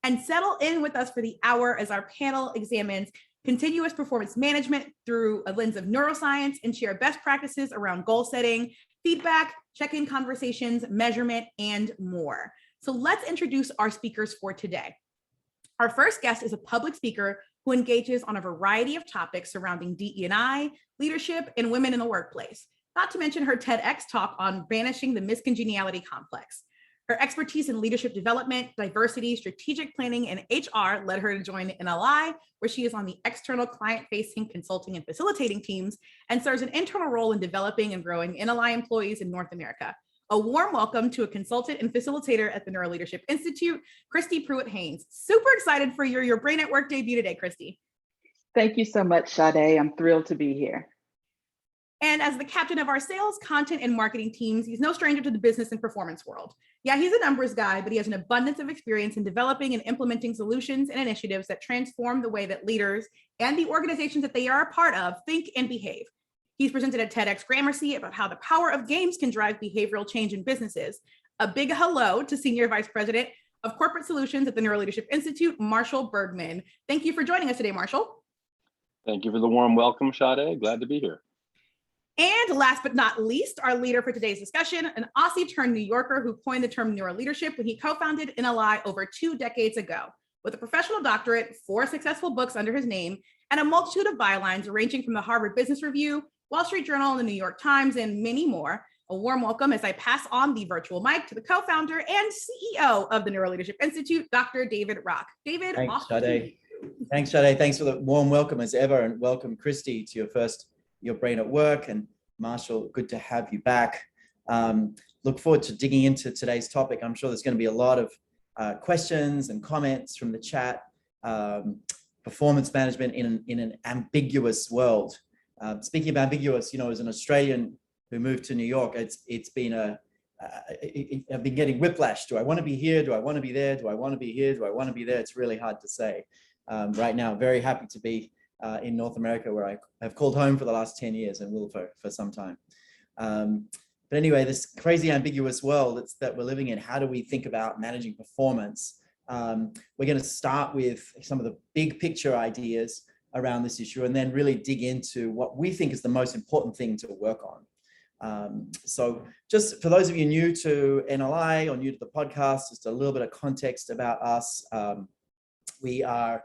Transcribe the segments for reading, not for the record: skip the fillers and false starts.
and settle in with us for the hour as our panel examines continuous performance management through a lens of neuroscience and share best practices around goal setting, feedback, check-in conversations, measurement, and more. So let's introduce our speakers for today. Our first guest is a public speaker who engages on a variety of topics surrounding DE&I, leadership, and women in the workplace, not to mention her TEDx talk on banishing the miscongeniality complex. Her expertise in leadership development, diversity, strategic planning, and HR led her to join NLI, where she is on the external client-facing consulting and facilitating teams and serves an internal role in developing and growing NLI employees in North America. A warm welcome to a consultant and facilitator at the NeuroLeadership Institute, Christy Pruitt-Haynes. Super excited for your Brain at Work debut today, Christy. Thank you so much, Sade. I'm thrilled to be here. And as the captain of our sales, content, and marketing teams, he's no stranger to the business and performance world. Yeah, he's a numbers guy, but he has an abundance of experience in developing and implementing solutions and initiatives that transform the way that leaders and the organizations that they are a part of think and behave. He's presented at TEDx Gramercy about how the power of games can drive behavioral change in businesses. A big hello to Senior Vice President of Corporate Solutions at the NeuroLeadership Institute, Marshall Bergmann. Thank you for joining us today, Marshall. Thank you for the warm welcome, Sade. Glad to be here. And last but not least, our leader for today's discussion, an Aussie turned New Yorker who coined the term NeuroLeadership when he co-founded NLI over 2 decades ago. With a professional doctorate, 4 successful books under his name, and a multitude of bylines ranging from the Harvard Business Review, Wall Street Journal, and the New York Times, and many more. A warm welcome as I pass on the virtual mic to the co-founder and CEO of the NeuroLeadership Institute, Dr. David Rock. David, thanks, Sade. Thanks, Sade. Thanks for the warm welcome as ever, and welcome, Christy, to your Brain at Work, and Marshall, good to have you back. Look forward to digging into today's topic. I'm sure there's going to be a lot of questions and comments from the chat. Performance management in an ambiguous world. Speaking of ambiguous, as an Australian who moved to New York, it's been I've been getting whiplash. Do I want to be here? Do I want to be there? Do I want to be here? Do I want to be there? It's really hard to say. Right now, very happy to be in North America, where I have called home for the last 10 years and will for some time. But anyway, this crazy ambiguous world that we're living in, how do we think about managing performance? We're going to start with some of the big picture ideas around this issue, and then really dig into what we think is the most important thing to work on. So just for those of you new to NLI or new to the podcast, just a little bit of context about us. We are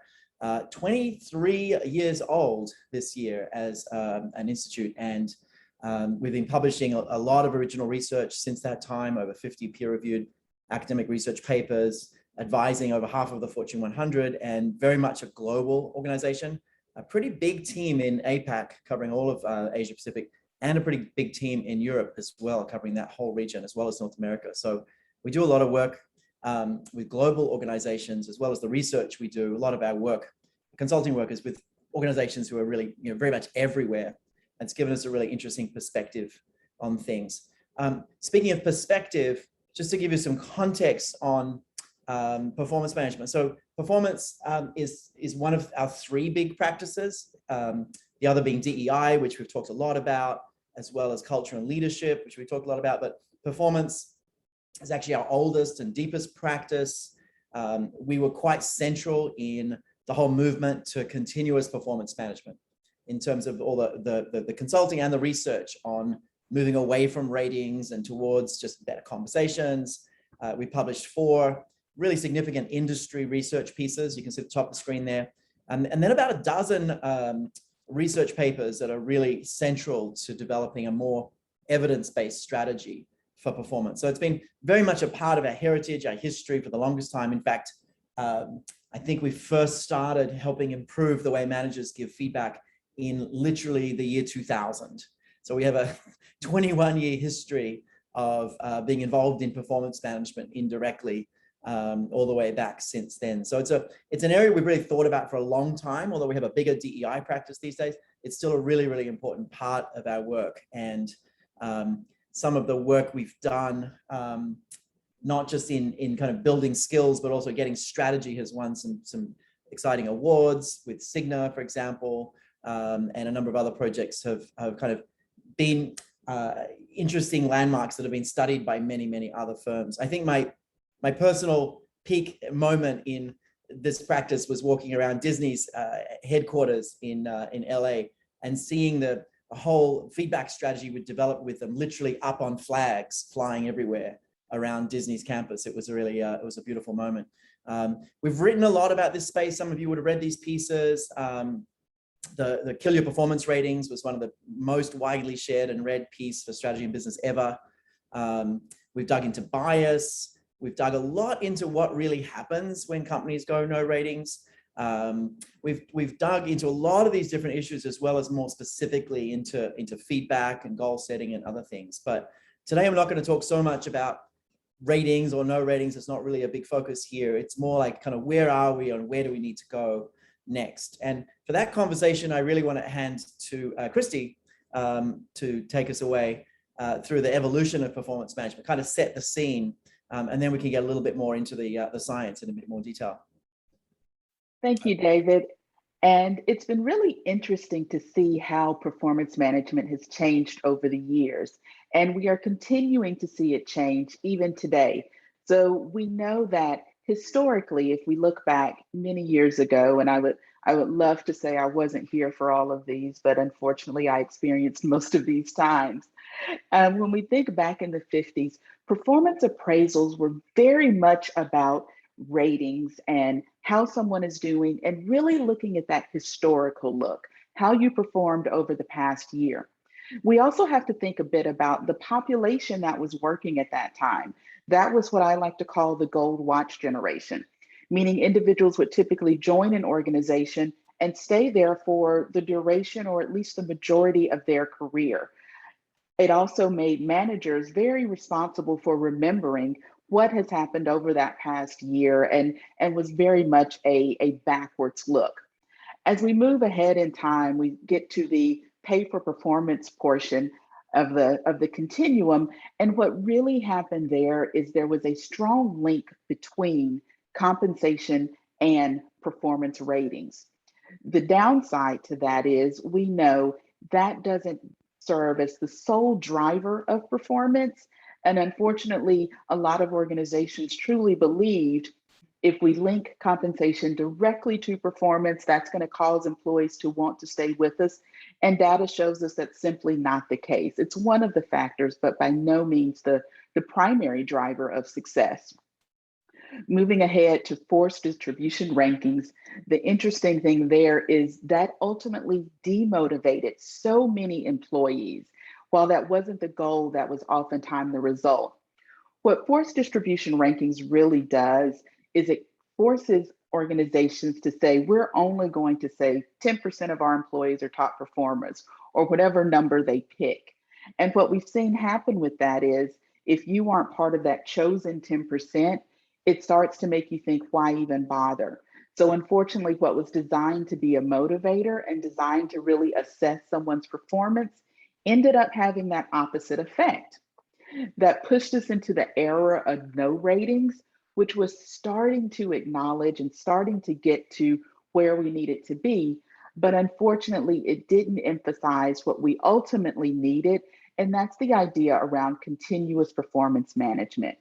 23 years old this year as an institute, and we've been publishing a lot of original research since that time, over 50 peer-reviewed academic research papers, advising over half of the Fortune 100, and very much a global organization. A pretty big team in APAC covering all of Asia Pacific, and a pretty big team in Europe as well, covering that whole region as well as North America. So we do a lot of work with global organizations, as well as the research we do. A lot of our work, consulting work, is with organizations who are really, very much everywhere. And it's given us a really interesting perspective on things. Speaking of perspective, just to give you some context on performance management. So performance is one of our 3 big practices. The other being DEI, which we've talked a lot about, as well as culture and leadership, which we talked a lot about. But performance is actually our oldest and deepest practice. We were quite central in the whole movement to continuous performance management, in terms of all the consulting and the research on moving away from ratings and towards just better conversations. We published 4 really significant industry research pieces. You can see at the top of the screen there. And then about a dozen research papers that are really central to developing a more evidence-based strategy for performance. So it's been very much a part of our heritage, our history for the longest time. In fact, I think we first started helping improve the way managers give feedback in literally the year 2000. So we have a 21-year history of being involved in performance management indirectly all the way back since then. So it's an area we've really thought about for a long time. Although we have a bigger DEI practice these days, it's still a really, really important part of our work. And some of the work we've done, not just in kind of building skills, but also getting strategy, has won some exciting awards with Cigna, for example, and a number of other projects have kind of been interesting landmarks that have been studied by many, many other firms. I think my personal peak moment in this practice was walking around Disney's headquarters in LA and seeing the whole feedback strategy would develop with them literally up on flags flying everywhere around Disney's campus. It was a really, it was a beautiful moment. We've written a lot about this space. Some of you would have read these pieces. The Kill Your Performance Ratings was one of the most widely shared and read piece for strategy and business ever. We've dug into bias. We've dug a lot into what really happens when companies go no ratings. We've dug into a lot of these different issues, as well as more specifically into feedback and goal setting and other things. But today I'm not going to talk so much about ratings or no ratings. It's not really a big focus here. It's more like kind of where are we and where do we need to go next. And for that conversation, I really want to hand to Christy to take us away through the evolution of performance management, kind of set the scene, and then we can get a little bit more into the science in a bit more detail. Thank you, David. And it's been really interesting to see how performance management has changed over the years. And we are continuing to see it change even today. So we know that historically, if we look back many years ago, and I would love to say I wasn't here for all of these, but unfortunately I experienced most of these times. When we think back in the 50s, performance appraisals were very much about ratings and how someone is doing, and really looking at that historical look, how you performed over the past year. We also have to think a bit about the population that was working at that time. That was what I like to call the gold watch generation, meaning individuals would typically join an organization and stay there for the duration or at least the majority of their career. It also made managers very responsible for remembering what has happened over that past year, and was very much a backwards look. As we move ahead in time, we get to the pay for performance portion of the continuum. And what really happened there is there was a strong link between compensation and performance ratings. The downside to that is we know that doesn't serve as the sole driver of performance. And unfortunately, a lot of organizations truly believed if we link compensation directly to performance, that's going to cause employees to want to stay with us. And data shows us that's simply not the case. It's one of the factors, but by no means the primary driver of success. Moving ahead to force distribution rankings, the interesting thing there is that ultimately demotivated so many employees. While that wasn't the goal, that was oftentimes the result. What forced distribution rankings really does is it forces organizations to say, we're only going to say 10% of our employees are top performers, or whatever number they pick. And what we've seen happen with that is, if you aren't part of that chosen 10%, it starts to make you think, why even bother? So unfortunately, what was designed to be a motivator and designed to really assess someone's performance ended up having that opposite effect. That pushed us into the era of no ratings, which was starting to acknowledge and starting to get to where we needed to be. But unfortunately, it didn't emphasize what we ultimately needed, and that's the idea around continuous performance management.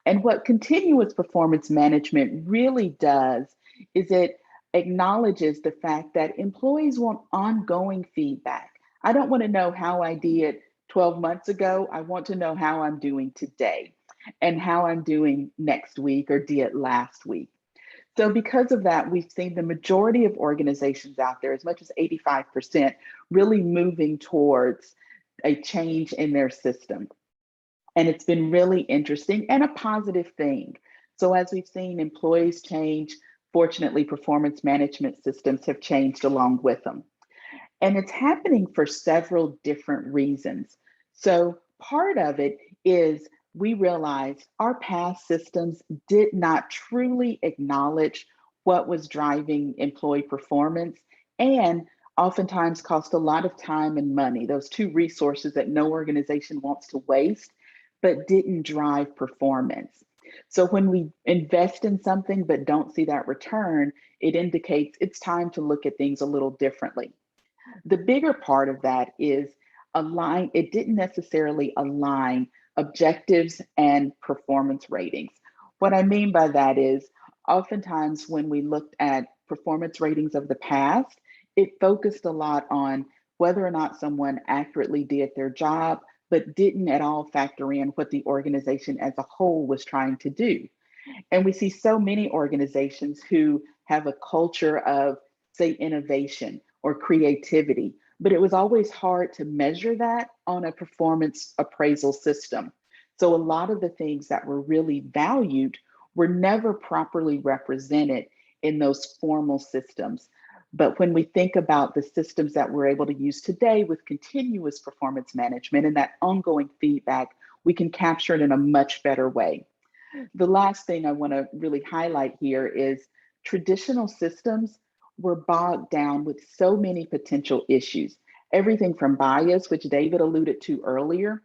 And what continuous performance management really does is it acknowledges the fact that employees want ongoing feedback. I don't want to know how I did 12 months ago. I want to know how I'm doing today and how I'm doing next week or did last week. So because of that, we've seen the majority of organizations out there, as much as 85%, really moving towards a change in their system. And it's been really interesting and a positive thing. So as we've seen employees change, fortunately, performance management systems have changed along with them. And it's happening for several different reasons. So part of it is we realized our past systems did not truly acknowledge what was driving employee performance, and oftentimes cost a lot of time and money, those two resources that no organization wants to waste, but didn't drive performance. So when we invest in something but don't see that return, it indicates it's time to look at things a little differently. The bigger part of that is it didn't necessarily align objectives and performance ratings. What I mean by that is Oftentimes, when we looked at performance ratings of the past, it focused a lot on whether or not someone accurately did their job, but didn't at all factor in what the organization as a whole was trying to do. And we see so many organizations who have a culture of, say, innovation or creativity, but it was always hard to measure that on a performance appraisal system. So a lot of the things that were really valued were never properly represented in those formal systems. But when we think about the systems that we're able to use today with continuous performance management and that ongoing feedback, we can capture it in a much better way. The last thing I want to really highlight here is traditional systems were bogged down with so many potential issues. Everything from bias, which David alluded to earlier,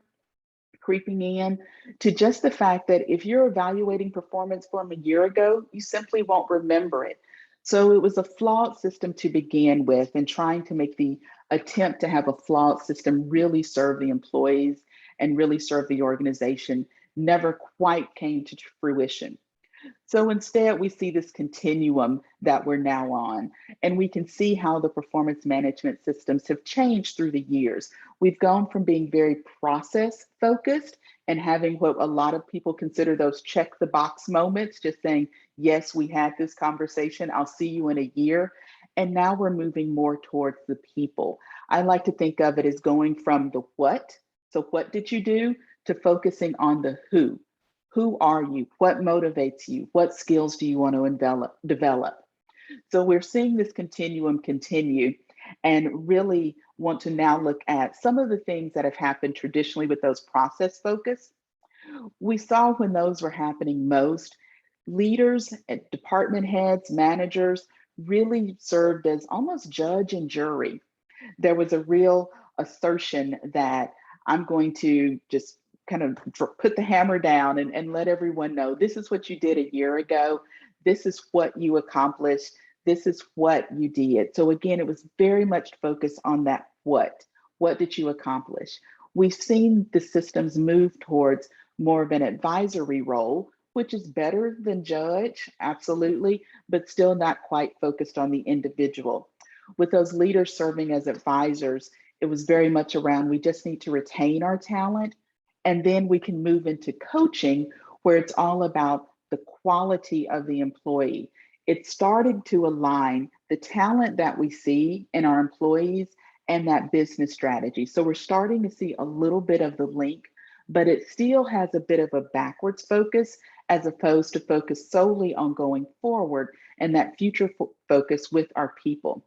creeping in, to just the fact that if you're evaluating performance from a year ago, you simply won't remember it. So it was a flawed system to begin with, and trying to make the attempt to have a flawed system really serve the employees and really serve the organization never quite came to fruition. So instead, we see this continuum that we're now on, and we can see how the performance management systems have changed through the years. We've gone from being very process focused and having what a lot of people consider those check the box moments, just saying, yes, we had this conversation, I'll see you in a year. And now we're moving more towards the people. I like to think of it as going from the what, so what did you do, to focusing on the who. Who are you? What motivates you? What skills do you want to develop? So we're seeing this continuum continue, and really want to now look at some of the things that have happened traditionally with those process focus. We saw when those were happening most, leaders, department heads, managers really served as almost judge and jury. There was a real assertion that I'm going to just kind of put the hammer down and let everyone know this is what you did a year ago. This is what you accomplished. This is what you did. So again, it was very much focused on that what. What did you accomplish? We've seen the systems move towards more of an advisory role, which is better than judge, absolutely, but still not quite focused on the individual. With those leaders serving as advisors, it was very much around, we just need to retain our talent. And then we can move into coaching, where it's all about the quality of the employee. It started to align the talent that we see in our employees and that business strategy. So we're starting to see a little bit of the link, but it still has a bit of a backwards focus as opposed to focus solely on going forward and that future focus with our people.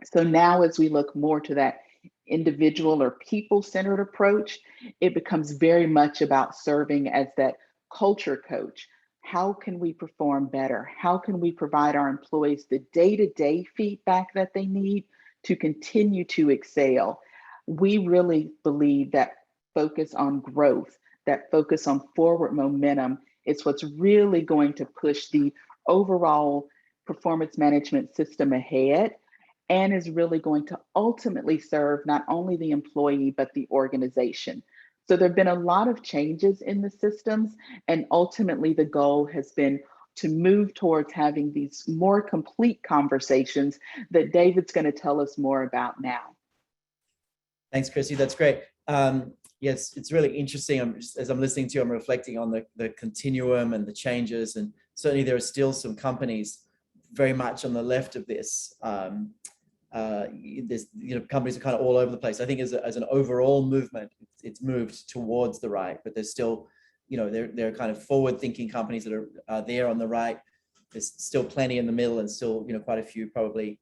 So now as we look more to that individual or people-centered approach, it becomes very much about serving as that culture coach. How can we perform better? How can we provide our employees the day-to-day feedback that they need to continue to excel? We really believe that focus on growth, that focus on forward momentum is what's really going to push the overall performance management system ahead, and is really going to ultimately serve not only the employee, but the organization. So there have been a lot of changes in the systems, and ultimately the goal has been to move towards having these more complete conversations that David's going to tell us more about now. Thanks, Christy. That's great. Yes, it's really interesting. As I'm listening to you, I'm reflecting on the continuum and the changes, and certainly there are still some companies very much on the left of this. There's, companies are kind of all over the place. I think as an overall movement, it's moved towards the right, but there's still, there are kind of forward-thinking companies that are there on the right. There's still plenty in the middle, and still, quite a few probably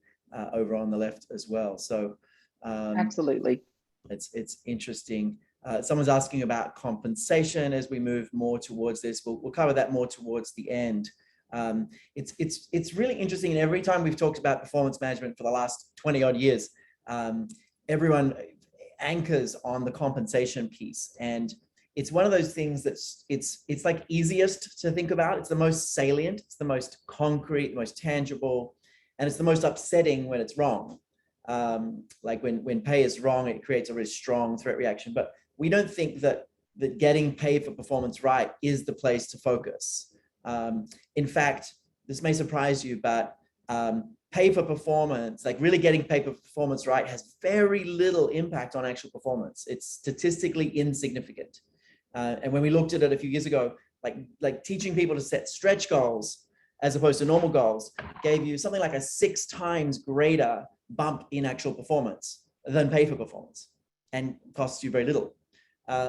over on the left as well. So absolutely, it's interesting. Someone's asking about compensation as we move more towards this. We'll cover that more towards the end. It's really interesting, and every time we've talked about performance management for the last 20 odd years, everyone anchors on the compensation piece, and it's one of those things that's it's like easiest to think about. It's the most salient, it's the most concrete, the most tangible, and it's the most upsetting when it's wrong. Like when pay is wrong, it creates a really strong threat reaction. But we don't think that getting paid for performance right is the place to focus. In fact, this may surprise you, but pay for performance, like really getting pay for performance right, has very little impact on actual performance. It's statistically insignificant. And when we looked at it a few years ago, like teaching people to set stretch goals as opposed to normal goals gave you something like a 6 times greater bump in actual performance than pay for performance, and costs you very little.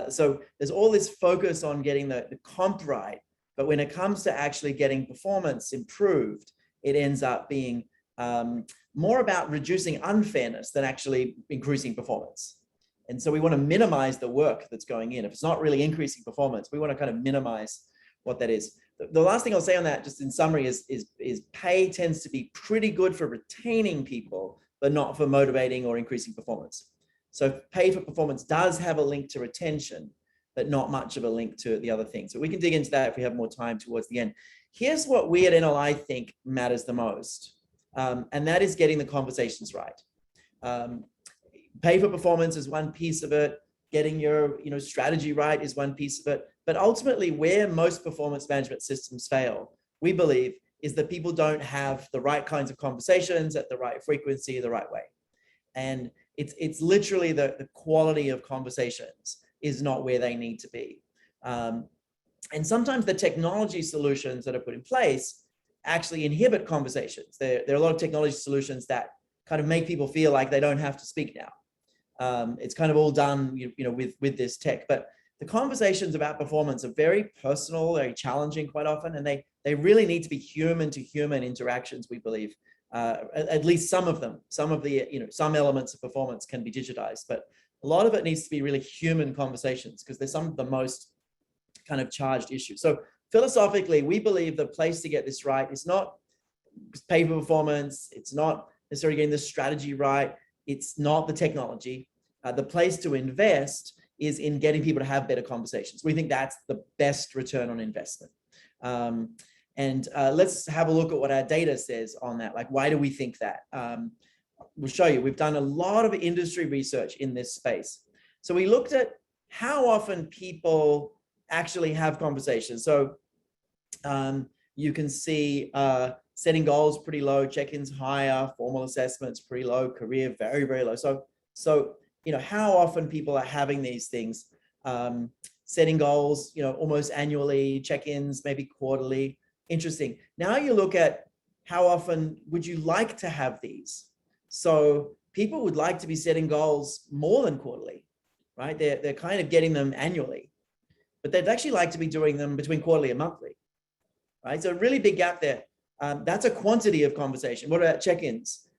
So there's all this focus on getting the comp right, but when it comes to actually getting performance improved, it ends up being more about reducing unfairness than actually increasing performance. And so we want to minimize the work that's going in. If it's not really increasing performance, we want to kind of minimize what that is. The last thing I'll say on that, just in summary, is pay tends to be pretty good for retaining people, but not for motivating or increasing performance. So pay for performance does have a link to retention, but not much of a link to the other things. So we can dig into that if we have more time towards the end. Here's what we at NLI think matters the most, and that is getting the conversations right. Pay for performance is one piece of it. Getting your strategy right is one piece of it. But ultimately, where most performance management systems fail, we believe, is that people don't have the right kinds of conversations at the right frequency, the right way. And it's literally the quality of conversations is not where they need to be. And sometimes the technology solutions that are put in place actually inhibit conversations. There are a lot of technology solutions that kind of make people feel like they don't have to speak now. It's kind of all done, with this tech, but the conversations about performance are very personal, very challenging quite often, and they really need to be human to human interactions, we believe. At least some of them, some elements of performance can be digitized, but a lot of it needs to be really human conversations because they're some of the most kind of charged issues. So philosophically, we believe the place to get this right is not pay for performance. It's not necessarily getting the strategy right. It's not the technology. The place to invest is in getting people to have better conversations. We think that's the best return on investment. And let's have a look at what our data says on that. Like, why do we think that? We'll show you. We've done a lot of industry research in this space. So we looked at how often people actually have conversations. So you can see setting goals pretty low, check-ins higher, formal assessments pretty low, career very, very low. So how often people are having these things, setting goals, almost annually, check-ins, maybe quarterly. Interesting. Now you look at how often would you like to have these? So people would like to be setting goals more than quarterly, right? They're kind of getting them annually, but they'd actually like to be doing them between quarterly and monthly, right? So a really big gap there. That's a quantity of conversation. What about check-ins?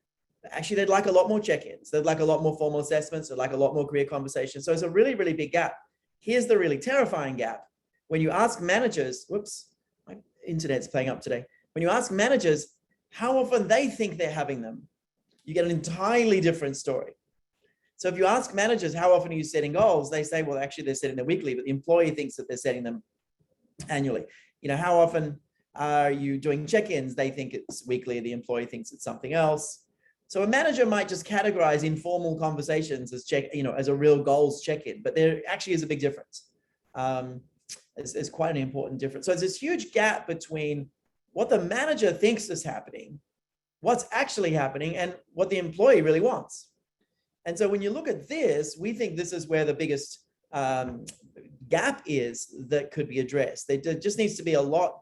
Actually, they'd like a lot more check-ins. They'd like a lot more formal assessments. They'd like a lot more career conversations. So it's a really, really big gap. Here's the really terrifying gap. When you ask managers, whoops, my internet's playing up today. When you ask managers how often they think they're having them, you get an entirely different story. So if you ask managers, how often are you setting goals? They say, well, actually they're setting them weekly, but the employee thinks that they're setting them annually. How often are you doing check-ins? They think it's weekly. The employee thinks it's something else. So a manager might just categorize informal conversations as as a real goals check-in, but there actually is a big difference. It's quite an important difference. So there's this huge gap between what the manager thinks is happening, what's actually happening, and what the employee really wants. And so when you look at this, we think this is where the biggest gap is that could be addressed. There just needs to be a lot.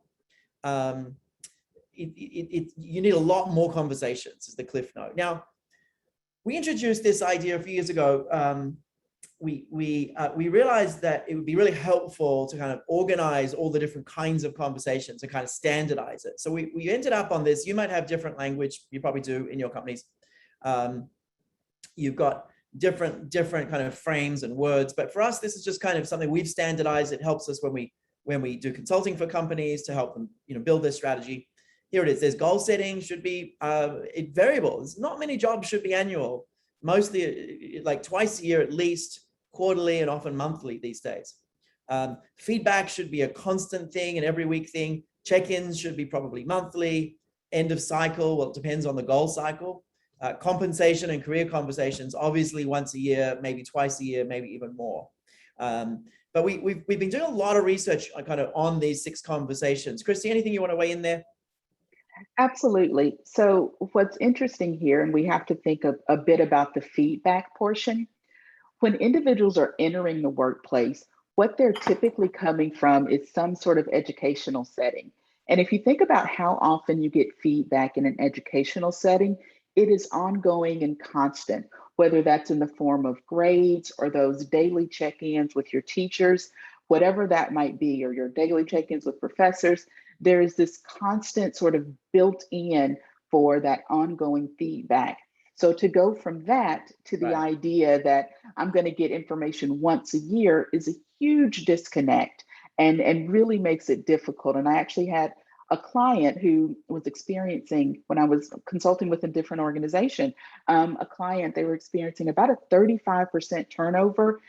You need a lot more conversations, is the cliff note. Now, we introduced this idea a few years ago. We realized that it would be really helpful to kind of organize all the different kinds of conversations and kind of standardize it. So we ended up on this. You might have different language. You probably do in your companies. You've got different kind of frames and words. But for us, this is just kind of something we've standardized. It helps us when we do consulting for companies to help them build their strategy. Here it is. There's goal setting should be variable. There's not many jobs should be annual. Mostly like twice a year at least, quarterly and often monthly these days. Feedback should be a constant thing, an every week thing. Check-ins should be probably monthly. End of cycle, well, it depends on the goal cycle. Compensation and career conversations, obviously once a year, maybe twice a year, maybe even more. But we've been doing a lot of research kind of on these 6 conversations. Christy, anything you want to weigh in there? Absolutely. So what's interesting here, and we have to think a bit about the feedback portion. When individuals are entering the workplace, what they're typically coming from is some sort of educational setting. And if you think about how often you get feedback in an educational setting, it is ongoing and constant, whether that's in the form of grades or those daily check-ins with your teachers, whatever that might be, or your daily check-ins with professors. There is this constant sort of built in for that ongoing feedback. So to go from that to the Right. idea that I'm going to get information once a year is a huge disconnect, and really makes it difficult. And I actually had a client who was experiencing, when I was consulting with a different organization, a client, they were experiencing about a 35% turnover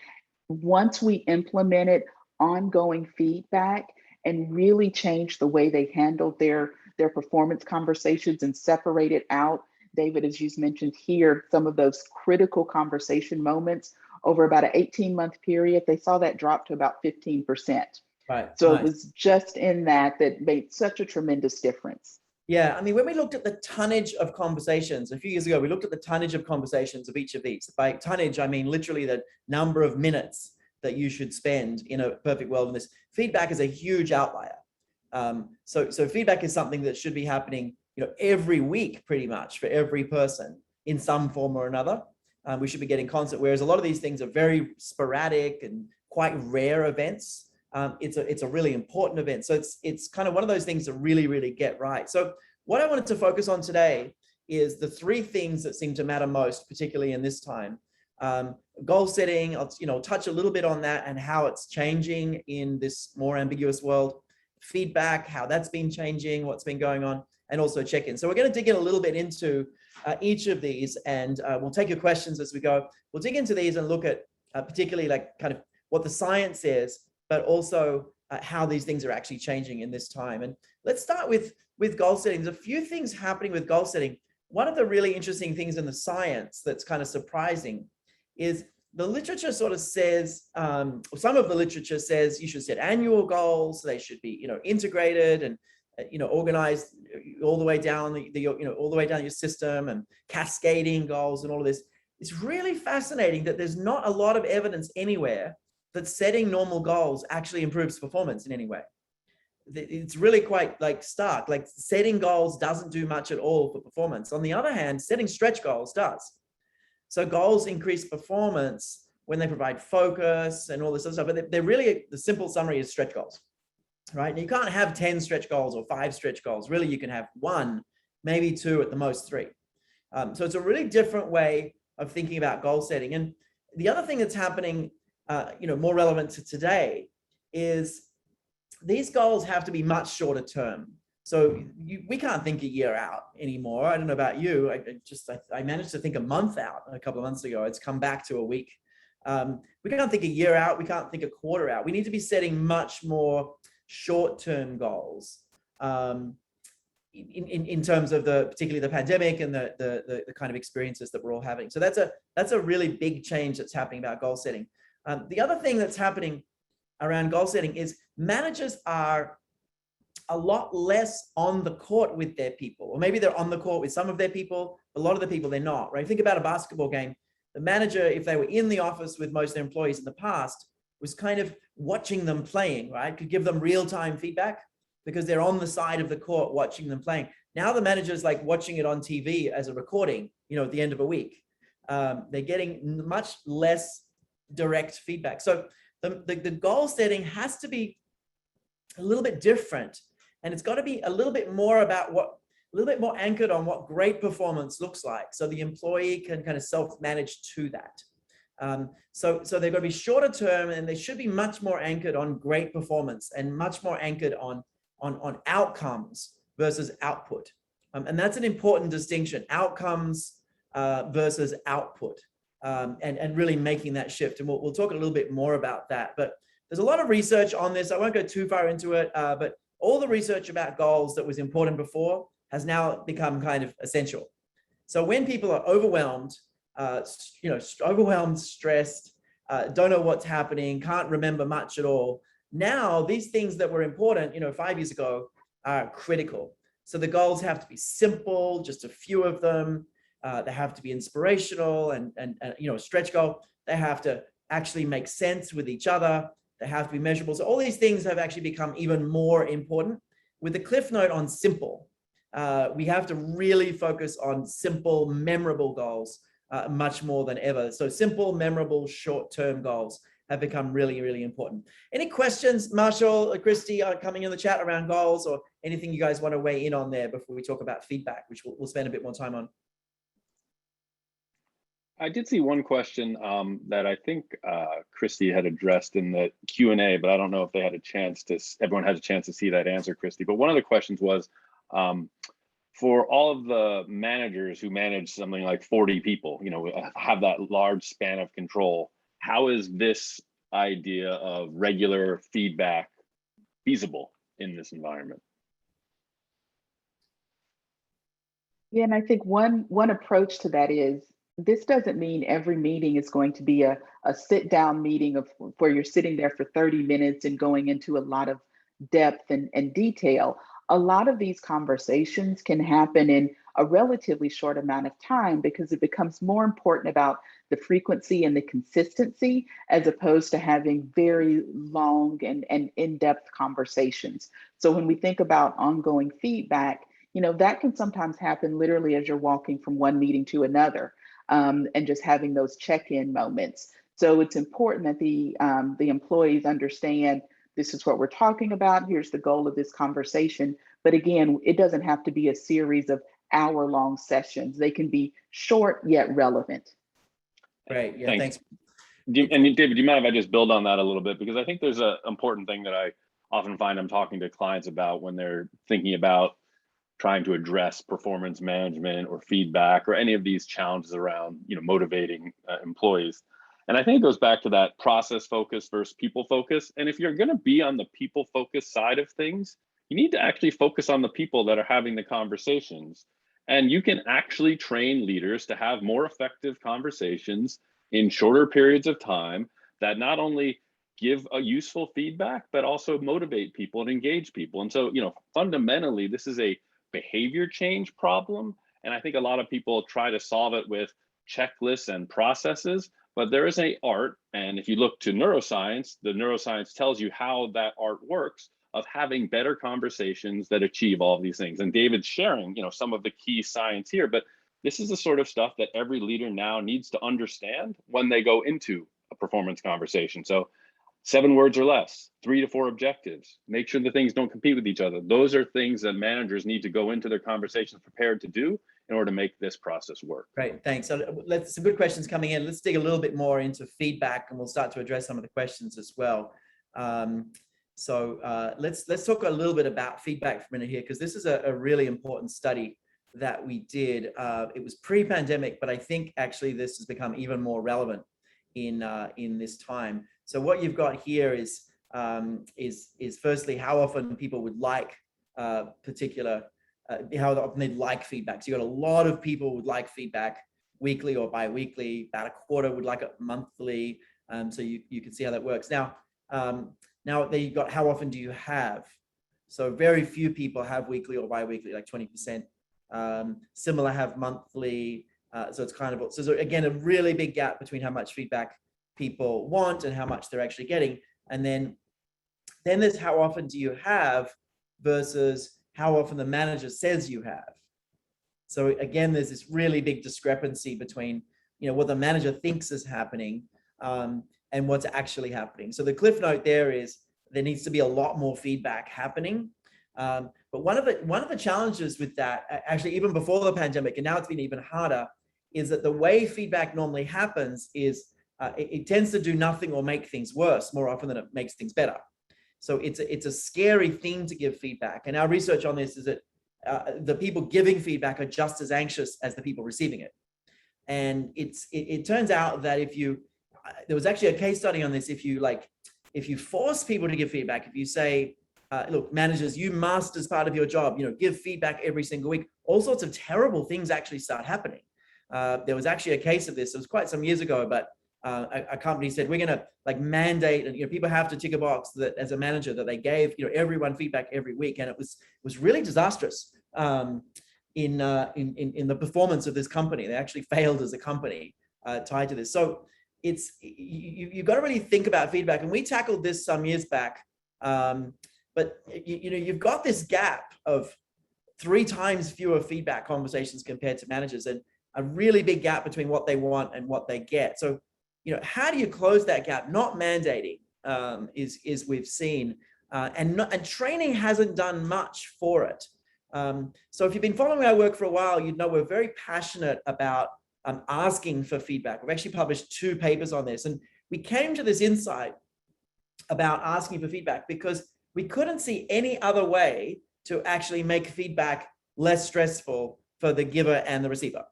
once we implemented ongoing feedback and really changed the way they handled their performance conversations and separated out, David, as you mentioned here, some of those critical conversation moments over about an 18-month period, they saw that drop to about 15%. Right. So Nice. it was just in that made such a tremendous difference. Yeah, I mean, when we looked at the tonnage of conversations a few years ago, we looked at the tonnage of conversations of each of these. By tonnage, I mean literally the number of minutes that you should spend in a perfect world. And this feedback is a huge outlier. So feedback is something that should be happening, every week, pretty much, for every person in some form or another. We should be getting constant. Whereas a lot of these things are very sporadic and quite rare events. It's a really important event. So it's kind of one of those things to really, really get right. So what I wanted to focus on today is the three things that seem to matter most, particularly in this time. Goal setting, I'll touch a little bit on that and how it's changing in this more ambiguous world. Feedback, how that's been changing, what's been going on, and also check-in. So we're going to dig in a little bit into each of these, and we'll take your questions as we go. We'll dig into these and look at particularly like kind of what the science says, but also how these things are actually changing in this time. And let's start with goal setting. There's a few things happening with goal setting. One of the really interesting things in the science that's kind of surprising is the literature sort of says, some of the literature says you should set annual goals. They should be, integrated and, organized all the way down all the way down your system, and cascading goals and all of this. It's really fascinating that there's not a lot of evidence anywhere that setting normal goals actually improves performance in any way. It's really quite stark. Like setting goals doesn't do much at all for performance. On the other hand, setting stretch goals does. So goals increase performance when they provide focus and all this other stuff, but they're really, the simple summary is stretch goals, right? And you can't have 10 stretch goals or 5 stretch goals. Really, you can have 1, maybe 2, at the most 3. So it's a really different way of thinking about goal setting. And the other thing that's happening, more relevant to today, is these goals have to be much shorter term. So we can't think a year out anymore. I don't know about you. I managed to think a month out a couple of months ago. It's come back to a week. We can't think a year out. We can't think a quarter out. We need to be setting much more short-term goals in terms of particularly the pandemic and the kind of experiences that we're all having. So that's a really big change that's happening about goal setting. The other thing that's happening around goal setting is managers are a lot less on the court with their people, or maybe they're on the court with some of their people. A lot of the people, they're not, right? Think about a basketball game. The manager, if they were in the office with most of their employees in the past, was kind of watching them playing, right? Could give them real-time feedback because they're on the side of the court watching them playing. Now the manager's like watching it on TV as a recording, at the end of a week. They're getting much less direct feedback. So the goal setting has to be a little bit different. And it's got to be a little bit more anchored on what great performance looks like. So the employee can kind of self-manage to that. So they've got to be shorter term, and they should be much more anchored on great performance and much more anchored on outcomes versus output. And that's an important distinction, outcomes versus output, and really making that shift. And we'll talk a little bit more about that. But there's a lot of research on this. I won't go too far into it, but all the research about goals that was important before has now become kind of essential. So when people are overwhelmed, overwhelmed, stressed, don't know what's happening, can't remember much at all, now these things that were important, 5 years ago are critical. So the goals have to be simple, just a few of them. They have to be inspirational and a stretch goal. They have to actually make sense with each other. They have to be measurable. So all these things have actually become even more important. With the cliff note on simple, we have to really focus on simple, memorable goals much more than ever. So simple, memorable, short-term goals have become really, really important. Any questions, Marshall or Christy, coming in the chat around goals, or anything you guys want to weigh in on there before we talk about feedback, which we'll spend a bit more time on? I did see one question that I think Christy had addressed in the Q&A, but I don't know if they had a chance to, everyone had a chance to see that answer, Christy. But one of the questions was, for all of the managers who manage something like 40 people, have that large span of control, how is this idea of regular feedback feasible in this environment? Yeah, and I think one approach to that is, this doesn't mean every meeting is going to be a sit down meeting where you're sitting there for 30 minutes and going into a lot of depth and detail. A lot of these conversations can happen in a relatively short amount of time, because it becomes more important about the frequency and the consistency, as opposed to having very long and in-depth conversations. So when we think about ongoing feedback, that can sometimes happen literally as you're walking from one meeting to another, and just having those check-in moments. So it's important that the employees understand, this is what we're talking about, here's the goal of this conversation. But again, it doesn't have to be a series of hour-long sessions. They can be short yet relevant. Great, yeah, thanks. And David, do you mind if I just build on that a little bit? Because I think there's an important thing that I often find I'm talking to clients about when they're thinking about trying to address performance management or feedback or any of these challenges around motivating employees. And I think it goes back to that process focus versus people focus. And if you're going to be on the people focus side of things, you need to actually focus on the people that are having the conversations. And you can actually train leaders to have more effective conversations in shorter periods of time that not only give a useful feedback, but also motivate people and engage people. And so, fundamentally, this is a behavior change problem. And I think a lot of people try to solve it with checklists and processes, but there is an art. And if you look to neuroscience, the neuroscience tells you how that art works, of having better conversations that achieve all of these things. And David's sharing, some of the key science here, but this is the sort of stuff that every leader now needs to understand when they go into a performance conversation. So 7 words or less, 3 to 4 objectives, make sure the things don't compete with each other. Those are things that managers need to go into their conversations prepared to do in order to make this process work. Great, thanks. So some good questions coming in. Let's dig a little bit more into feedback, and we'll start to address some of the questions as well. Let's talk a little bit about feedback for a minute here, because this is a really important study that we did. It was pre-pandemic, but I think actually this has become even more relevant in this time. So what you've got here is firstly how often people would like how often they'd like feedback. So you got a lot of people would like feedback weekly or bi-weekly, about a quarter would like it monthly. So you can see how that works. Now there you got how often do you have? So very few people have weekly or bi-weekly, like 20%. Similar have monthly. So it's kind of, so again, a really big gap between how much feedback people want and how much they're actually getting. And then there's how often do you have versus how often the manager says you have. So again, there's this really big discrepancy between what the manager thinks is happening and what's actually happening. So the cliff note there is there needs to be a lot more feedback happening. But one of the challenges with that, actually even before the pandemic, and now it's been even harder, is that the way feedback normally happens is it tends to do nothing or make things worse more often than it makes things better. So it's a scary thing to give feedback. And our research on this is that the people giving feedback are just as anxious as the people receiving it. And it turns out that there was actually a case study on this, if you force people to give feedback, if you say, look, managers, you must, as part of your job, give feedback every single week, all sorts of terrible things actually start happening. There was actually a case of this, it was quite some years ago, but a company said, we're going to mandate, and people have to tick a box that as a manager that they gave everyone feedback every week, and it was really disastrous in the performance of this company. They actually failed as a company tied to this. So you've got to really think about feedback. And we tackled this some years back. But you've got this gap of 3 times fewer feedback conversations compared to managers, and a really big gap between what they want and what they get. So, how do you close that gap? Not mandating is we've seen, and training hasn't done much for it. So if you've been following our work for a while, we're very passionate about asking for feedback. We've actually published 2 papers on this, and we came to this insight about asking for feedback because we couldn't see any other way to actually make feedback less stressful for the giver and the receiver.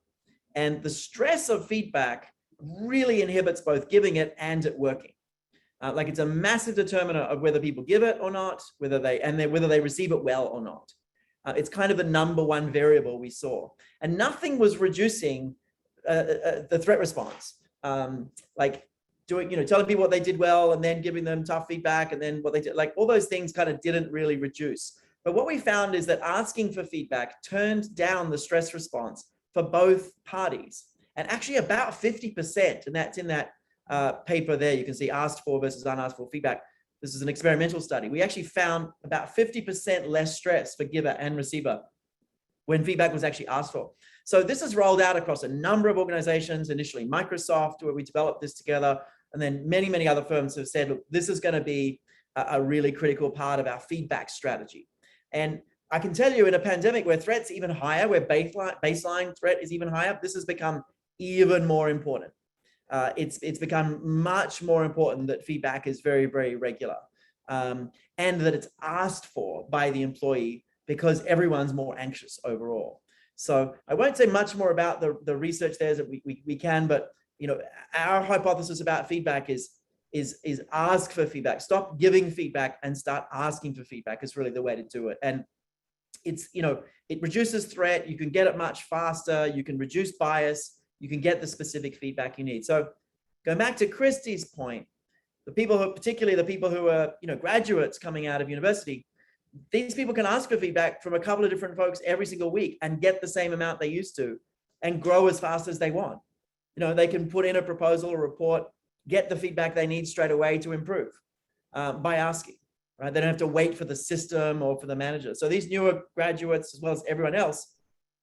And the stress of feedback really inhibits both giving it and it working. Like it's a massive determinant of whether people give it or not, whether they receive it well or not. It's kind of the #1 variable we saw, and nothing was reducing the threat response. Like telling people what they did well and then giving them tough feedback and then what they did, like all those things kind of didn't really reduce. But what we found is that asking for feedback turned down the stress response for both parties, and actually about 50%. And that's in that paper there. You can see asked for versus unasked for feedback. This is an experimental study. We actually found about 50% less stress for giver and receiver when feedback was actually asked for. So this is rolled out across a number of organizations, initially Microsoft, where we developed this together. And then many, many other firms have said, look, this is going to be a really critical part of our feedback strategy. And I can tell you in a pandemic where threat's even higher, where baseline threat is even higher, this has become even more important. It's become much more important that feedback is very, very regular, and that it's asked for by the employee because everyone's more anxious overall. So I won't say much more about the research there that we can, but our hypothesis about feedback is ask for feedback. Stop giving feedback and start asking for feedback is really the way to do it. And it's, it reduces threat. You can get it much faster. You can reduce bias. You can get the specific feedback you need. So going back to Christy's point, particularly the people who are, graduates coming out of university, these people can ask for feedback from a couple of different folks every single week and get the same amount they used to and grow as fast as they want. They can put in a proposal or report, get the feedback they need straight away to improve by asking, right? They don't have to wait for the system or for the manager. So these newer graduates, as well as everyone else,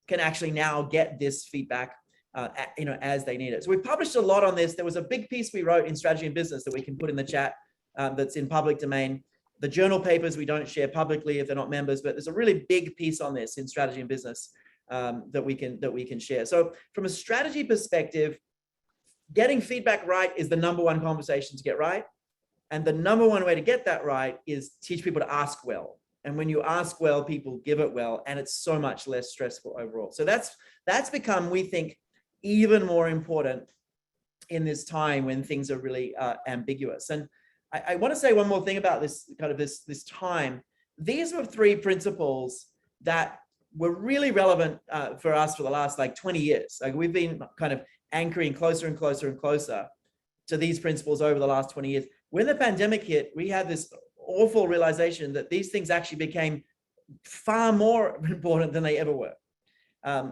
can actually now get this feedback as they need it. So we published a lot on this. There was a big piece we wrote in Strategy and Business that we can put in the chat that's in public domain. The journal papers we don't share publicly if they're not members, but there's a really big piece on this in Strategy and Business that we can share. So from a strategy perspective, getting feedback right is the #1 conversation to get right. And the #1 way to get that right is teach people to ask well. And when you ask well, people give it well, and it's so much less stressful overall. So that's become, we think, even more important in this time when things are really ambiguous. And I want to say one more thing about this this time. These were 3 principles that were really relevant for us for the last 20 years. Like we've been kind of anchoring closer and closer and closer to these principles over the last 20 years. When the pandemic hit, we had this awful realization that these things actually became far more important than they ever were.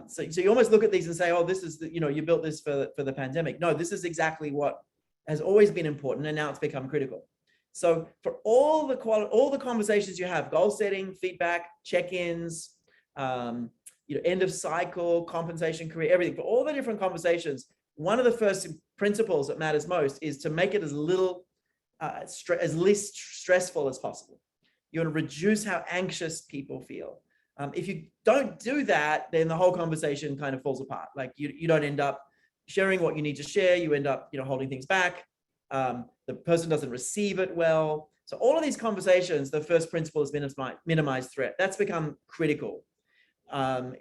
So you almost look at these and say, oh, this is, you built this for the pandemic. No, this is exactly what has always been important, and now it's become critical. So for all the conversations you have, goal setting, feedback, check-ins, end of cycle, compensation, career, everything, for all the different conversations, one of the first principles that matters most is to make it as least stressful as possible. You want to reduce how anxious people feel. If you don't do that, then the whole conversation kind of falls apart. Like you don't end up sharing what you need to share. You end up, holding things back. The person doesn't receive it well. So all of these conversations, the first principle is minimize threat. That's become critical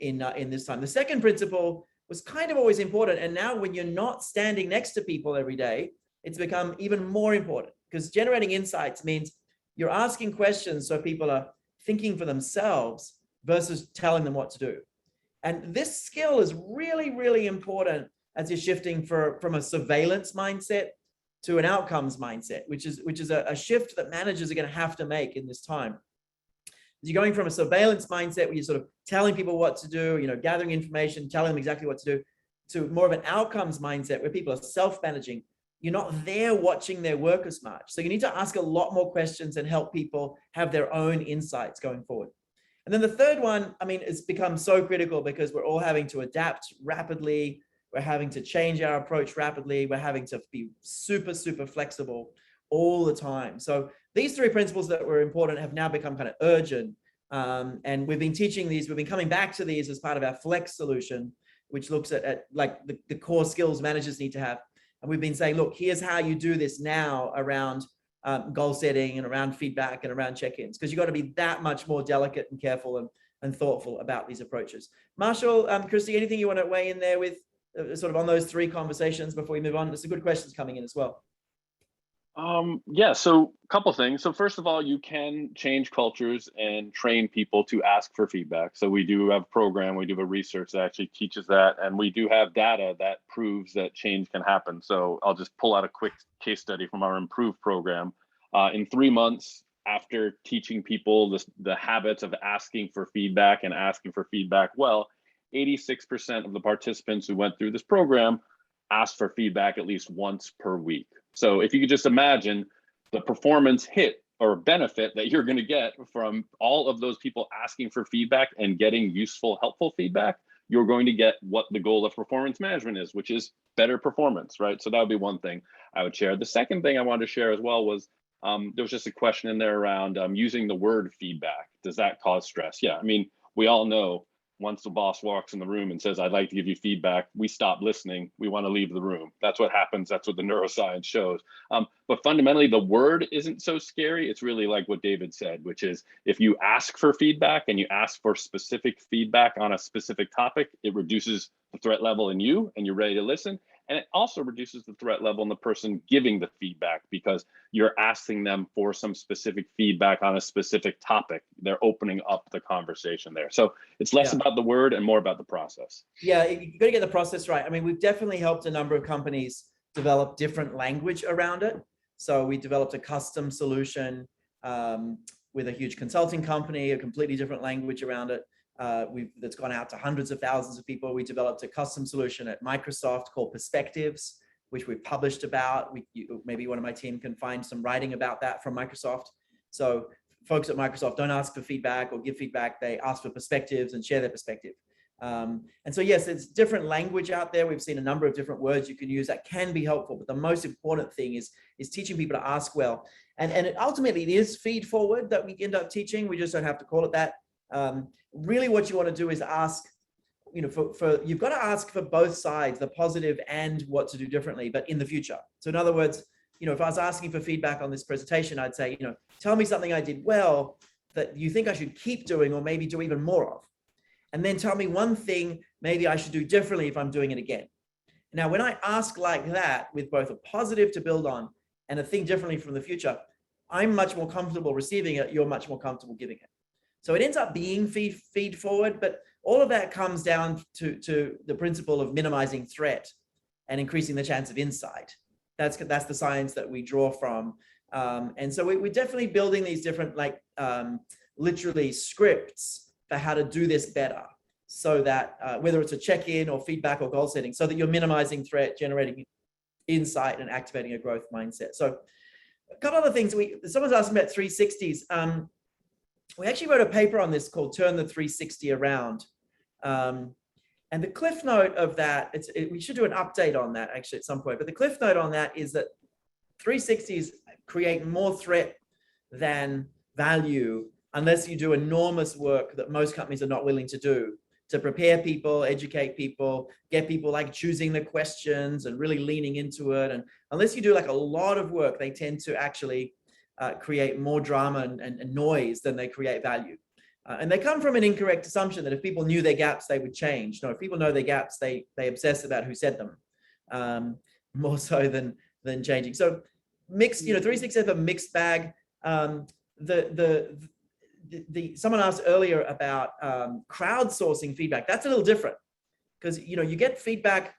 in this time. The second principle was kind of always important. And now when you're not standing next to people every day, it's become even more important, because generating insights means you're asking questions so people are thinking for themselves versus telling them what to do. And this skill is really, really important as you're shifting from a surveillance mindset to an outcomes mindset, which is a shift that managers are going to have to make in this time. You're going from a surveillance mindset where you're sort of telling people what to do, you know, gathering information, telling them exactly what to do, to more of an outcomes mindset where people are self-managing. You're not there watching their work as much. So you need to ask a lot more questions and help people have their own insights going forward. And then the third one, I mean, it's become so critical because we're all having to adapt rapidly. We're having to change our approach rapidly. We're having to be super, super flexible all the time. So these three principles that were important have now become kind of urgent. And we've been teaching these, we've been coming back to these as part of our Flex solution, which looks at like the core skills managers need to have. And we've been saying, look, here's how you do this now around goal setting and around feedback and around check-ins, because you've got to be that much more delicate and careful and thoughtful about these approaches. Marshall, Christy, anything you want to weigh in there with sort of on those three conversations before we move on? There's some good questions coming in as well. Yeah, so a couple things. So first of all, you can change cultures and train people to ask for feedback. So we do have a program, we do have research that actually teaches that, and we do have data that proves that change can happen. So I'll just pull out a quick case study from our Improve program. In 3 months after teaching people the habits of asking for feedback and asking for feedback well, 86% of the participants who went through this program asked for feedback at least once per week. So if you could just imagine the performance hit or benefit that you're going to get from all of those people asking for feedback and getting useful, helpful feedback, you're going to get what the goal of performance management is, which is better performance, right? So that would be one thing I would share. The second thing I wanted to share as well was there was just a question in there around using the word feedback. Does that cause stress? Yeah, I mean, we all know once the boss walks in the room and says, I'd like to give you feedback, we stop listening, we want to leave the room. That's what happens, that's what the neuroscience shows. But fundamentally, the word isn't so scary. It's really like what David said, which is if you ask for feedback and you ask for specific feedback on a specific topic, it reduces the threat level in you and you're ready to listen. And it also reduces the threat level in the person giving the feedback because you're asking them for some specific feedback on a specific topic. They're opening up the conversation there. So it's less about the word and more about the process. Yeah, you got to get the process right. I mean, we've definitely helped a number of companies develop different language around it. So we developed a custom solution with a huge consulting company, a completely different language around it. That's gone out to hundreds of thousands of people. We developed a custom solution at Microsoft called Perspectives, which we've published about. Maybe one of my team can find some writing about that from Microsoft. So folks at Microsoft don't ask for feedback or give feedback. They ask for perspectives and share their perspective. And so, yes, it's different language out there. We've seen a number of different words you can use that can be helpful. But the most important thing is teaching people to ask well. And ultimately, it is feed forward that we end up teaching. We just don't have to call it that. Really what you want to do is ask, you know, you've got to ask for both sides, the positive and what to do differently, but in the future. So in other words, you know, if I was asking for feedback on this presentation, I'd say, you know, tell me something I did well that you think I should keep doing or maybe do even more of. And then tell me one thing maybe I should do differently if I'm doing it again. Now, when I ask like that with both a positive to build on and a thing differently from the future, I'm much more comfortable receiving it. You're much more comfortable giving it. So it ends up being feed forward, but all of that comes down to the principle of minimizing threat and increasing the chance of insight. That's the science that we draw from. And so we're definitely building these different, like literally scripts for how to do this better, so that whether it's a check-in or feedback or goal setting, so that you're minimizing threat, generating insight and activating a growth mindset. So a couple other things, someone's asking about 360s. We actually wrote a paper on this called Turn the 360 Around. And the cliff note of that, we should do an update on that actually at some point, but the cliff note on that is that 360s create more threat than value unless you do enormous work that most companies are not willing to do to prepare people, educate people, get people like choosing the questions and really leaning into it. And unless you do like a lot of work, they tend to actually create more drama and noise than they create value. And they come from an incorrect assumption that if people knew their gaps, they would change. No, if people know their gaps, they obsess about who said them, more so than changing. So mixed, you know, 360 have a mixed bag. Someone asked earlier about crowdsourcing feedback. That's a little different because, you know, you get feedback,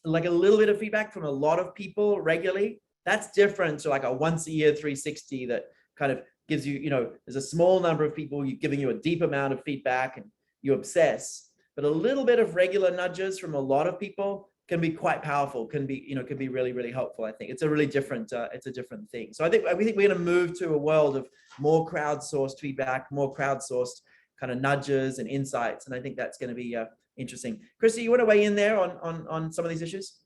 like a little bit of feedback from a lot of people regularly. That's different to like a once a year 360 that kind of gives you, there's a small number of people giving you a deep amount of feedback and you obsess, but a little bit of regular nudges from a lot of people can be quite powerful, can be really, really helpful. I think it's a really different, it's a different thing. So I think we're going to move to a world of more crowdsourced feedback, more crowdsourced kind of nudges and insights. And I think that's going to be interesting. Christy, you want to weigh in there on some of these issues?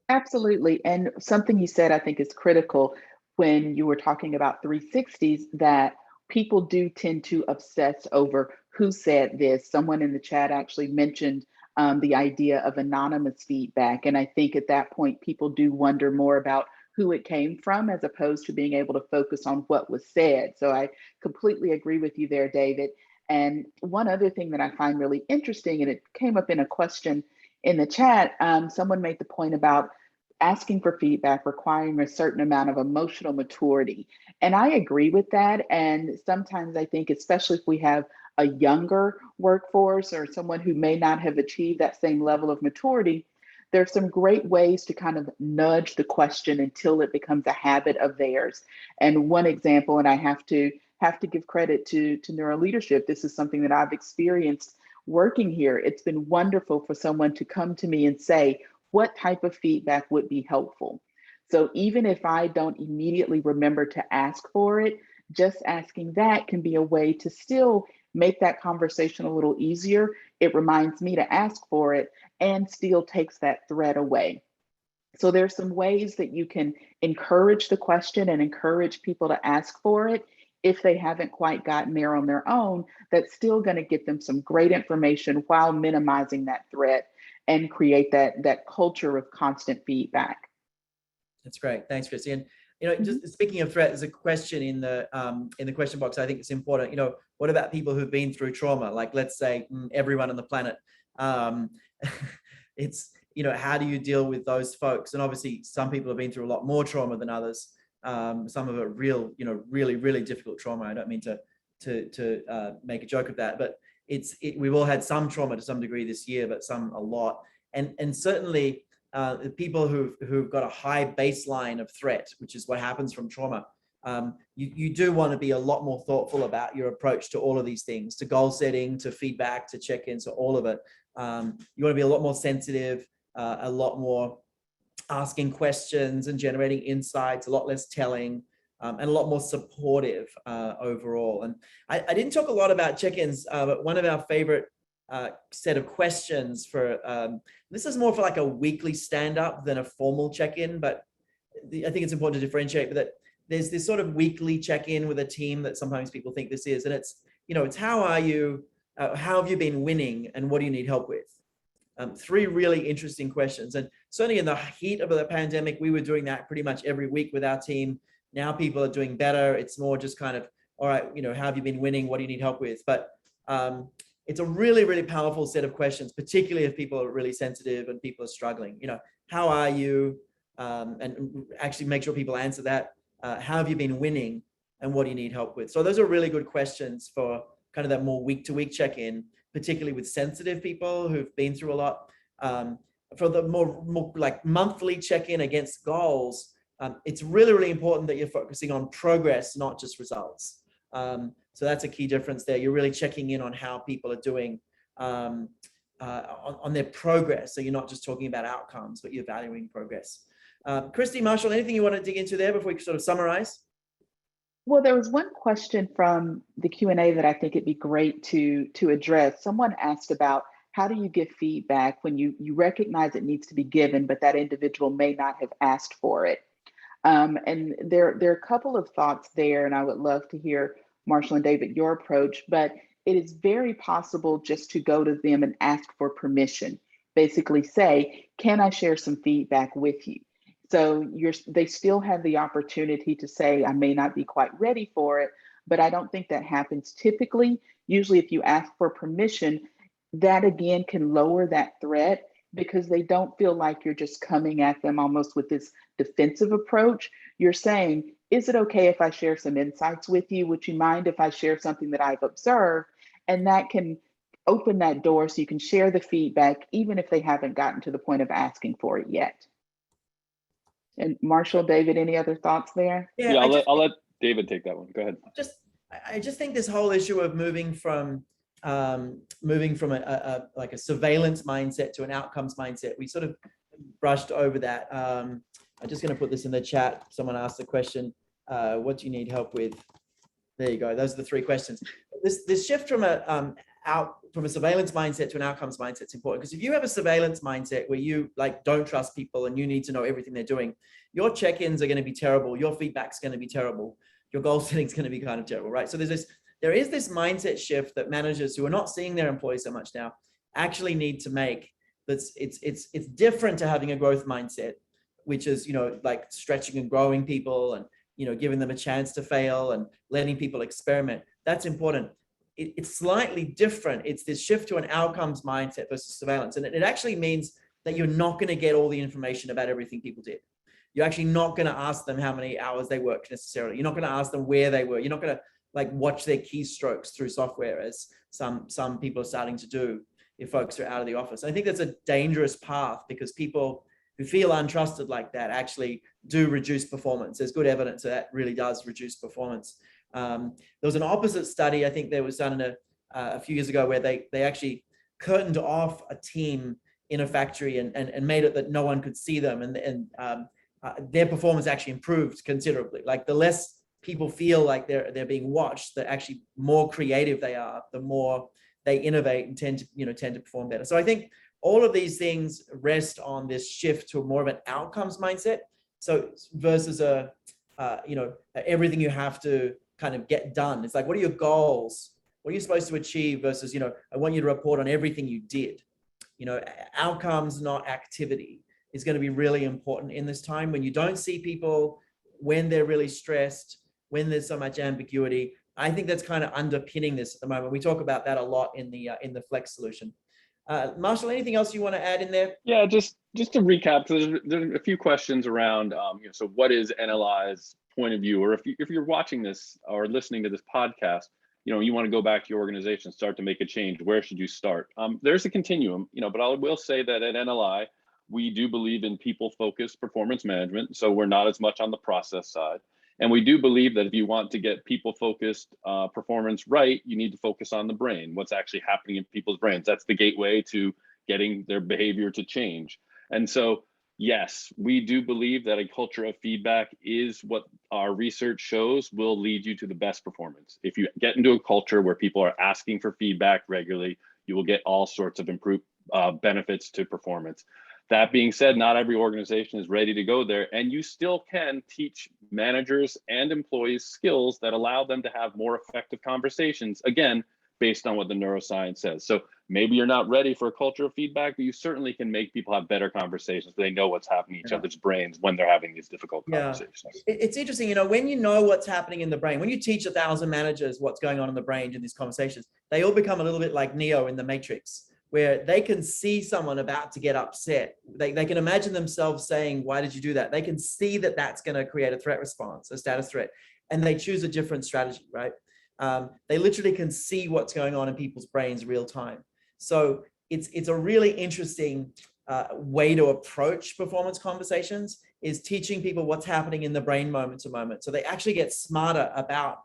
Absolutely. And something you said, I think, is critical when you were talking about 360s, that people do tend to obsess over who said this. Someone in the chat actually mentioned the idea of anonymous feedback. And I think at that point, people do wonder more about who it came from, as opposed to being able to focus on what was said. So I completely agree with you there, David. And one other thing that I find really interesting, and it came up in a question in the chat, someone made the point about asking for feedback requiring a certain amount of emotional maturity. And I agree with that. And sometimes I think, especially if we have a younger workforce or someone who may not have achieved that same level of maturity, there's some great ways to kind of nudge the question until it becomes a habit of theirs. And one example, and I have to give credit to NeuroLeadership, this is something that I've experienced working here. It's been wonderful for someone to come to me and say, what type of feedback would be helpful? So even if I don't immediately remember to ask for it, just asking that can be a way to still make that conversation a little easier. It reminds me to ask for it and still takes that threat away. So there's some ways that you can encourage the question and encourage people to ask for it if they haven't quite gotten there on their own. That's still going to get them some great information while minimizing that threat and create that culture of constant feedback. That's great. Thanks, Christy. And just speaking of threat, there's a question in the question box. I think it's important. What about people who've been through trauma? Like, let's say everyone on the planet. It's how do you deal with those folks? And obviously, some people have been through a lot more trauma than others. Some of it really, really difficult trauma. I don't mean to make a joke of that, but we've all had some trauma to some degree this year, but some a lot. And certainly the people who've got a high baseline of threat, which is what happens from trauma, you do want to be a lot more thoughtful about your approach to all of these things, to goal setting, to feedback, to check-ins, to all of it. You want to be a lot more sensitive, a lot more asking questions and generating insights, a lot less telling, and a lot more supportive overall. And I didn't talk a lot about check-ins, but one of our favorite set of questions for, this is more for like a weekly stand-up than a formal check-in, but I think it's important to differentiate that there's this sort of weekly check-in with a team that sometimes people think this is, and it's, it's how are you, how have you been winning, and what do you need help with? Three really interesting questions. And certainly in the heat of the pandemic, we were doing that pretty much every week with our team. Now people are doing better. It's more just kind of, all right, how have you been winning? What do you need help with? But it's a really, really powerful set of questions, particularly if people are really sensitive and people are struggling. How are you? And actually make sure people answer that. How have you been winning? And what do you need help with? So those are really good questions for kind of that more week-to-week check-in, particularly with sensitive people who've been through a lot. For the more like monthly check-in against goals, it's really, really important that you're focusing on progress, not just results. So that's a key difference there. You're really checking in on how people are doing on their progress. So you're not just talking about outcomes, but you're valuing progress. Christy, Marshall, anything you want to dig into there before we sort of summarize? Well, there was one question from the Q&A that I think it'd be great to address. Someone asked about how do you give feedback when you recognize it needs to be given, but that individual may not have asked for it. And there are a couple of thoughts there, and I would love to hear, Marshall and David, your approach, but it is very possible just to go to them and ask for permission. Basically say, can I share some feedback with you? So they still have the opportunity to say, I may not be quite ready for it, but I don't think that happens typically. Usually if you ask for permission, that again can lower that threat because they don't feel like you're just coming at them almost with this defensive approach. You're saying, is it okay if I share some insights with you? Would you mind if I share something that I've observed? And that can open that door so you can share the feedback, even if they haven't gotten to the point of asking for it yet. And Marshall, David, any other thoughts there? Yeah, I'll let David take that one. Go ahead. Just I just think this whole issue of moving from like a surveillance mindset to an outcomes mindset, we sort of brushed over that. I'm just going to put this in the chat. Someone asked the question, what do you need help with? There you go. Those are the 3 questions. This shift from a surveillance mindset to an outcomes mindset is important, because if you have a surveillance mindset where you like don't trust people and you need to know everything they're doing, your check-ins are going to be terrible. Your feedback's going to be terrible. Your goal setting is going to be kind of terrible, right? So there is this mindset shift that managers who are not seeing their employees so much now actually need to make. It's different to having a growth mindset, which is, like stretching and growing people and, giving them a chance to fail and letting people experiment. That's important. It's slightly different. It's this shift to an outcomes mindset versus surveillance. And it actually means that you're not going to get all the information about everything people did. You're actually not going to ask them how many hours they worked necessarily. You're not going to ask them where they were. You're not going to like watch their keystrokes through software, as some people are starting to do if folks are out of the office. And I think that's a dangerous path, because people who feel untrusted like that actually do reduce performance. There's good evidence that really does reduce performance. There was an opposite study, I think there was done a few years ago, where they actually curtained off a team in a factory and made it that no one could see them. And their performance actually improved considerably. Like the less people feel like they're being watched, the actually more creative they are, the more they innovate and tend to perform better. So I think all of these things rest on this shift to more of an outcomes mindset. So versus everything you have to kind of get done. It's like, what are your goals? What are you supposed to achieve versus, I want you to report on everything you did. Outcomes, not activity, is going to be really important in this time when you don't see people, when they're really stressed, when there's so much ambiguity. I think that's kind of underpinning this at the moment. We talk about that a lot in the Flex solution. Marshall, anything else you want to add in there? Yeah, just to recap, there's a few questions around, so what is NLI's point of view, or if you're watching this or listening to this podcast, you want to go back to your organization, start to make a change, where should you start? There's a continuum, but I will say that at NLI, we do believe in people-focused performance management. So we're not as much on the process side. And we do believe that if you want to get people-focused performance right, you need to focus on the brain, what's actually happening in people's brains. That's the gateway to getting their behavior to change. And so, yes, we do believe that a culture of feedback is what our research shows will lead you to the best performance. If you get into a culture where people are asking for feedback regularly, you will get all sorts of improved benefits to performance. That being said, not every organization is ready to go there, and you still can teach managers and employees skills that allow them to have more effective conversations, again, based on what the neuroscience says. So maybe you're not ready for a culture of feedback, but you certainly can make people have better conversations. They know what's happening in each other's brains when they're having these difficult conversations. It's interesting, when you know what's happening in the brain, when you teach 1,000 managers what's going on in the brain in these conversations, they all become a little bit like Neo in the Matrix, where they can see someone about to get upset. They can imagine themselves saying, why did you do that? They can see that that's going to create a threat response, a status threat, and they choose a different strategy, right? They literally can see what's going on in people's brains real time. So it's a really interesting way to approach performance conversations, is teaching people what's happening in the brain moment to moment. So they actually get smarter about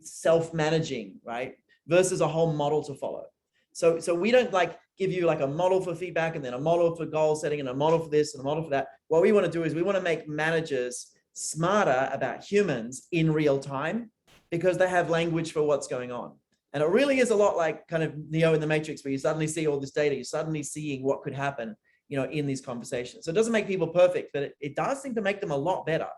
self-managing, right? Versus a whole model to follow. So we don't give you a model for feedback and then a model for goal setting and a model for this and a model for that. What we want to do is we want to make managers smarter about humans in real time, because they have language for what's going on. And it really is a lot like kind of Neo in the Matrix, where you suddenly see all this data, you're suddenly seeing what could happen, in these conversations. So it doesn't make people perfect, but it does seem to make them a lot better.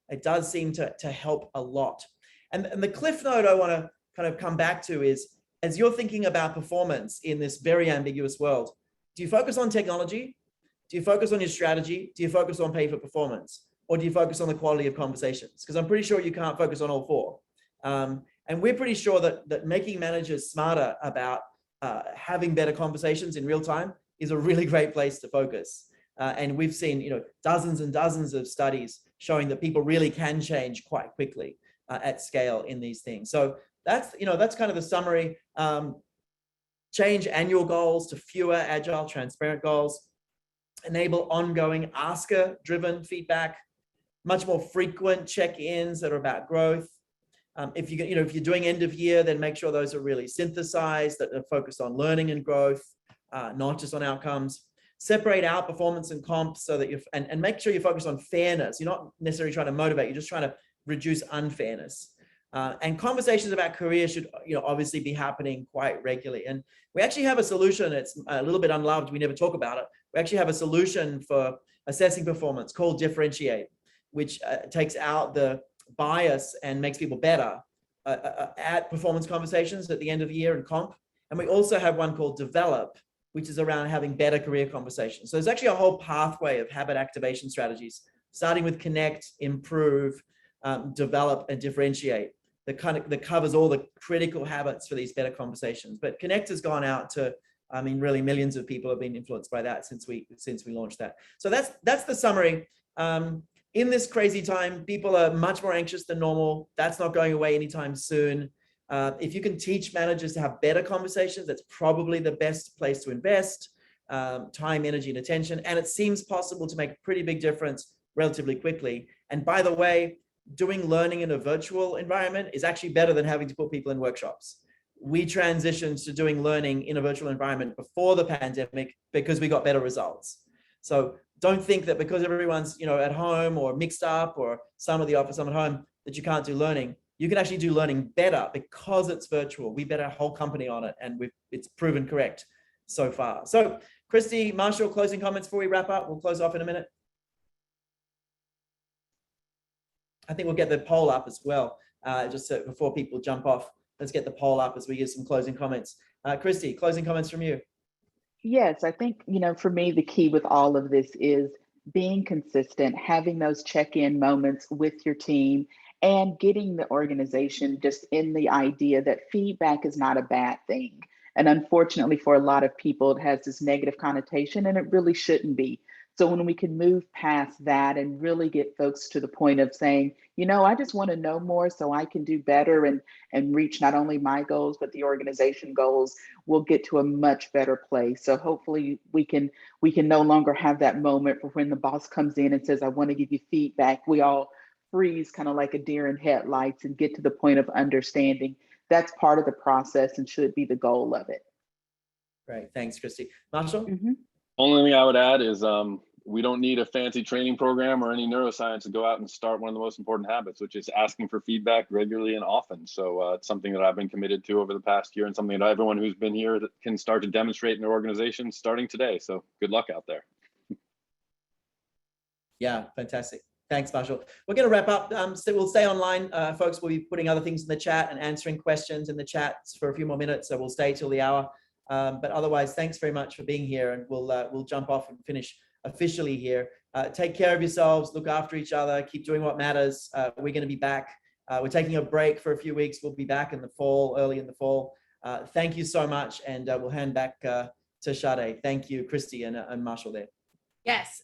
It does seem to help a lot. And the cliff note I want to kind of come back to is, as you're thinking about performance in this very ambiguous world, do you focus on technology? Do you focus on your strategy? Do you focus on pay for performance? Or do you focus on the quality of conversations? Because I'm pretty sure you can't focus on all 4. And we're pretty sure that making managers smarter about having better conversations in real time is a really great place to focus. And we've seen, dozens and dozens of studies showing that people really can change quite quickly at scale in these things. So that's kind of the summary. Change annual goals to fewer agile, transparent goals. Enable ongoing asker-driven feedback. Much more frequent check-ins that are about growth. If if you're doing end of year, then make sure those are really synthesized, that are focused on learning and growth, not just on outcomes. Separate out performance and comp so that and make sure you focus on fairness. You're not necessarily trying to motivate, you're just trying to reduce unfairness. And conversations about career should obviously be happening quite regularly. And we actually have a solution. It's a little bit unloved. We never talk about it. We actually have a solution for assessing performance called Differentiate, which takes out the bias and makes people better at performance conversations at the end of the year and comp. And we also have one called Develop, which is around having better career conversations. So there's actually a whole pathway of habit activation strategies, starting with connect, improve, develop, and differentiate. That covers all the critical habits for these better conversations. But connect has gone out to, really millions of people have been influenced by that since we launched that. So that's the summary. In this crazy time, people are much more anxious than normal. That's not going away anytime soon. If you can teach managers to have better conversations, that's probably the best place to invest time, energy, and attention. And it seems possible to make a pretty big difference relatively quickly. And by the way, doing learning in a virtual environment is actually better than having to put people in workshops. We transitioned to doing learning in a virtual environment before the pandemic because we got better results. So don't think that because everyone's at home or mixed up, or some at the office, some at home, that you can't do learning. You can actually do learning better because it's virtual. We bet our whole company on it, and it's proven correct so far. So Christy, Marshall, closing comments before we wrap up. We'll close off in a minute. I think we'll get the poll up as well, just so before people jump off. Let's get the poll up as we give some closing comments. Christy, closing comments from you. Yes, I think, for me, the key with all of this is being consistent, having those check-in moments with your team, and getting the organization just in the idea that feedback is not a bad thing. And unfortunately, for a lot of people, it has this negative connotation, and it really shouldn't be. So when we can move past that and really get folks to the point of saying, I just want to know more so I can do better and reach not only my goals, but the organization goals, we'll get to a much better place. So hopefully we can no longer have that moment for when the boss comes in and says, I want to give you feedback. We all freeze kind of like a deer in headlights and get to the point of understanding. That's part of the process and should be the goal of it. Great. Thanks, Christy. Marshall? Mm-hmm. Only thing I would add is we don't need a fancy training program or any neuroscience to go out and start one of the most important habits, which is asking for feedback regularly and often. So it's something that I've been committed to over the past year, and something that everyone who's been here can start to demonstrate in their organization starting today. So good luck out there. Yeah, fantastic. Thanks, Marshall. We're going to wrap up. So we'll stay online. Folks, we'll be putting other things in the chat and answering questions in the chats for a few more minutes. So we'll stay till the hour. But otherwise, thanks very much for being here, and we'll jump off and finish officially here. Take care of yourselves, look after each other, keep doing what matters. We're going to be back. We're taking a break for a few weeks. We'll be back in the fall, early in the fall. Thank you so much, and we'll hand back to Sade. Thank you, Christy and Marshall there. Yes,